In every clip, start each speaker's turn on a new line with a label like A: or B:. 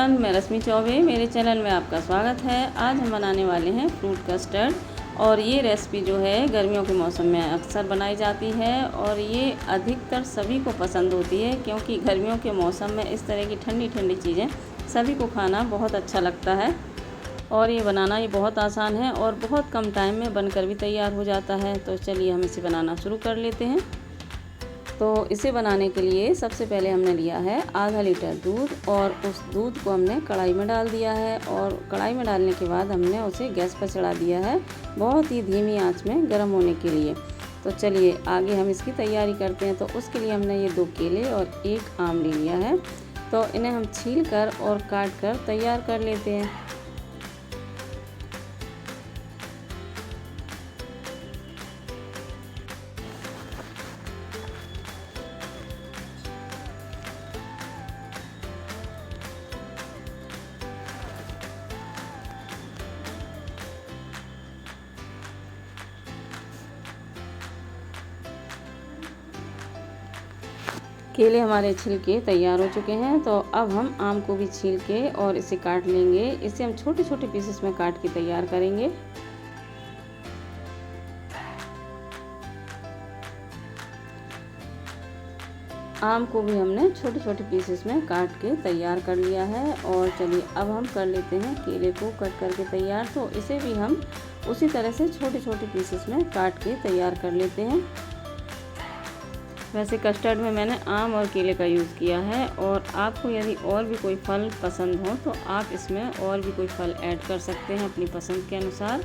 A: Everyone, मैं रश्मि चौबे, मेरे channel में आपका स्वागत है। आज हम बनाने वाले हैं फ्रूट कस्टर्ड। और ये रेसिपी जो है गर्मियों के मौसम में अक्सर बनाई जाती है और ये अधिकतर सभी को पसंद होती है, क्योंकि गर्मियों के मौसम में इस तरह की ठंडी ठंडी चीज़ें सभी को खाना बहुत अच्छा लगता है। और ये बनाना ये बहुत आसान है और बहुत कम टाइम में बनकर भी तैयार हो जाता है। तो चलिए हम इसे बनाना शुरू कर लेते हैं। तो इसे बनाने के लिए सबसे पहले हमने लिया है आधा लीटर दूध और उस दूध को हमने कढ़ाई में डाल दिया है। और कढ़ाई में डालने के बाद हमने उसे गैस पर चढ़ा दिया है, बहुत ही धीमी आंच में गर्म होने के लिए। तो चलिए आगे हम इसकी तैयारी करते हैं। तो उसके लिए हमने ये 2 केले और 1 आम ले लिया है। तो इन्हें हम छील कर और काट कर तैयार कर लेते हैं। केले हमारे छिलके तैयार हो चुके हैं। तो अब हम आम को भी छील के और इसे काट लेंगे। इसे हम छोटे छोटे पीसेस में काट के तैयार करेंगे। आम को भी हमने छोटे छोटे पीसेस में काट के तैयार कर लिया है। और चलिए अब हम कर लेते हैं केले को कट करके तैयार। तो इसे भी हम उसी तरह से छोटे छोटे पीसेस में काट के तैयार कर लेते हैं। वैसे कस्टर्ड में मैंने आम और केले का यूज़ किया है, और आपको यदि और भी कोई फल पसंद हो तो आप इसमें और भी कोई फल ऐड कर सकते हैं अपनी पसंद के अनुसार।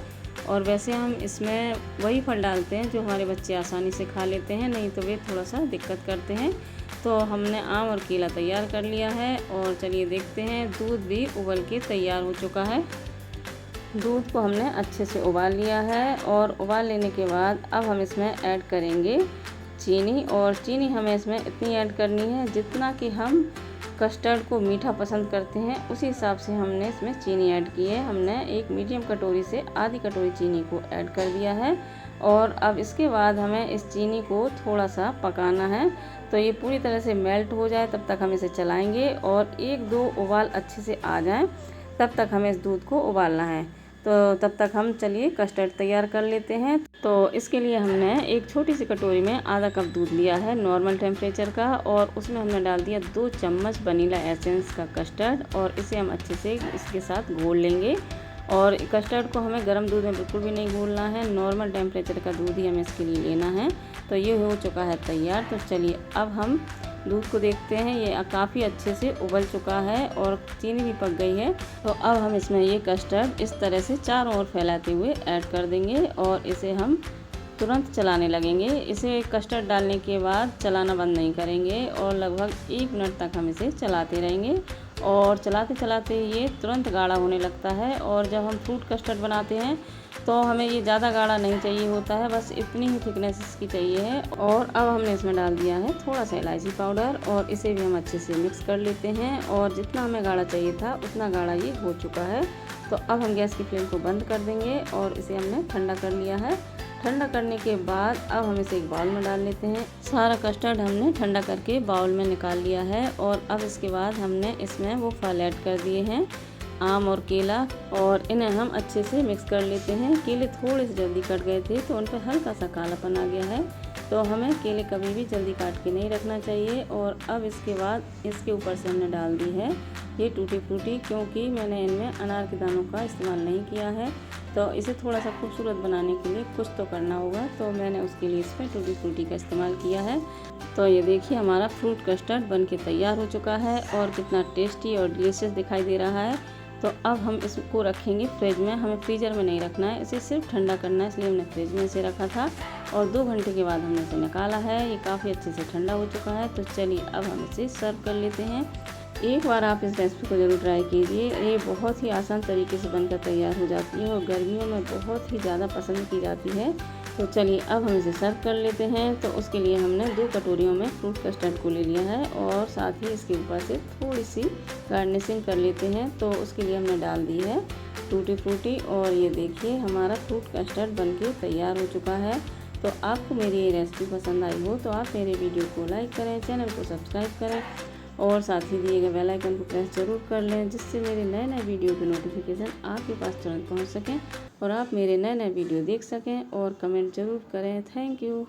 A: और वैसे हम इसमें वही फल डालते हैं जो हमारे बच्चे आसानी से खा लेते हैं, नहीं तो वे थोड़ा सा दिक्कत करते हैं। तो हमने आम और केला तैयार कर लिया है। और चलिए देखते हैं, दूध भी उबल के तैयार हो चुका है। दूध को हमने अच्छे से उबाल लिया है। और उबाल लेने के बाद अब हम इसमें ऐड करेंगे चीनी। और चीनी हमें इसमें इतनी ऐड करनी है जितना कि हम कस्टर्ड को मीठा पसंद करते हैं, उसी हिसाब से हमने इसमें चीनी ऐड की है। हमने एक मीडियम कटोरी से आधी कटोरी चीनी को ऐड कर दिया है। और अब इसके बाद हमें इस चीनी को थोड़ा सा पकाना है। तो ये पूरी तरह से मेल्ट हो जाए तब तक हम इसे चलाएंगे, और 1-2 उबाल अच्छे से आ जाएं तब तक हमें इस दूध को उबालना है। तो तब तक हम चलिए कस्टर्ड तैयार कर लेते हैं। तो इसके लिए हमने एक छोटी सी कटोरी में आधा कप दूध लिया है नॉर्मल टेम्परेचर का, और उसमें हमने डाल दिया 2 चम्मच वनीला एसेंस का कस्टर्ड। और इसे हम अच्छे से इसके साथ घोल लेंगे। और कस्टर्ड को हमें गर्म दूध में बिल्कुल भी नहीं घोलना है, नॉर्मल टेम्परेचर का दूध ही हमें इसके लिए लेना है। तो ये हो चुका है तैयार। तो चलिए अब हम दूध को देखते हैं, ये काफ़ी अच्छे से उबल चुका है और चीनी भी पक गई है। तो अब हम इसमें ये कस्टर्ड इस तरह से चारों ओर फैलाते हुए ऐड कर देंगे और इसे हम तुरंत चलाने लगेंगे। इसे कस्टर्ड डालने के बाद चलाना बंद नहीं करेंगे और लगभग 1 मिनट तक हम इसे चलाते रहेंगे। और चलाते चलाते ये तुरंत गाढ़ा होने लगता है। और जब हम फ्रूट कस्टर्ड बनाते हैं तो हमें ये ज़्यादा गाढ़ा नहीं चाहिए होता है, बस इतनी ही थिकनेस इसकी चाहिए है। और अब हमने इसमें डाल दिया है थोड़ा सा इलायची पाउडर, और इसे भी हम अच्छे से मिक्स कर लेते हैं। और जितना हमें गाढ़ा चाहिए था उतना गाढ़ा ये हो चुका है। तो अब हम गैस की फ्लेम को बंद कर देंगे और इसे हमने ठंडा कर लिया है। ठंडा करने के बाद अब हम इसे एक बाउल में डाल लेते हैं। सारा कस्टर्ड हमने ठंडा करके बाउल में निकाल लिया है। और अब इसके बाद हमने इसमें वो फल ऐड कर दिए हैं, आम और केला, और इन्हें हम अच्छे से मिक्स कर लेते हैं। केले थोड़े से जल्दी कट गए थे तो उन पर हल्का सा कालापन आ गया है, तो हमें केले कभी भी जल्दी काट के नहीं रखना चाहिए। और अब इसके बाद इसके ऊपर से हमने डाल दी है ये टूटी फ्रूटी, क्योंकि मैंने इनमें अनार के दानों का इस्तेमाल नहीं किया है। तो इसे थोड़ा सा खूबसूरत बनाने के लिए कुछ तो करना होगा, तो मैंने उसके लिए इसमें टूटी फ्रूटी का इस्तेमाल किया है। तो ये देखिए हमारा फ्रूट कस्टर्ड बन के तैयार हो चुका है और कितना टेस्टी और डिलीशियस दिखाई दे रहा है। तो अब हम इसको रखेंगे फ्रिज में। हमें फ्रीज़र में नहीं रखना है, इसे सिर्फ ठंडा करना है, इसलिए हमने फ्रिज में इसे रखा था। और 2 घंटे के बाद हमने इसे निकाला है। ये काफ़ी अच्छे से ठंडा हो चुका है। तो चलिए अब हम इसे सर्व कर लेते हैं। एक बार आप इस रेसिपी को ज़रूर ट्राई कीजिए, ये बहुत ही आसान तरीके से बनकर तैयार हो जाती है और गर्मियों में बहुत ही ज़्यादा पसंद की जाती है। तो चलिए अब हम इसे सर्व कर लेते हैं। तो उसके लिए हमने 2 कटोरियों में फ्रूट कस्टर्ड को ले लिया है और साथ ही इसके ऊपर से थोड़ी सी गार्निशिंग कर लेते हैं। तो उसके लिए हमने डाल दी है टूटी फ्रूटी। और ये देखिए हमारा फ्रूट कस्टर्ड बनके तैयार हो चुका है। तो आपको मेरी ये रेसिपी पसंद आई हो तो आप मेरे वीडियो को लाइक करें, चैनल को सब्सक्राइब करें और साथ ही दिए गए बेल आइकन को प्रेस ज़रूर कर लें, जिससे मेरे नए नए वीडियो की नोटिफिकेशन आपके पास तुरंत पहुंच सकें और आप मेरे नए नए वीडियो देख सकें और कमेंट ज़रूर करें। Thank you.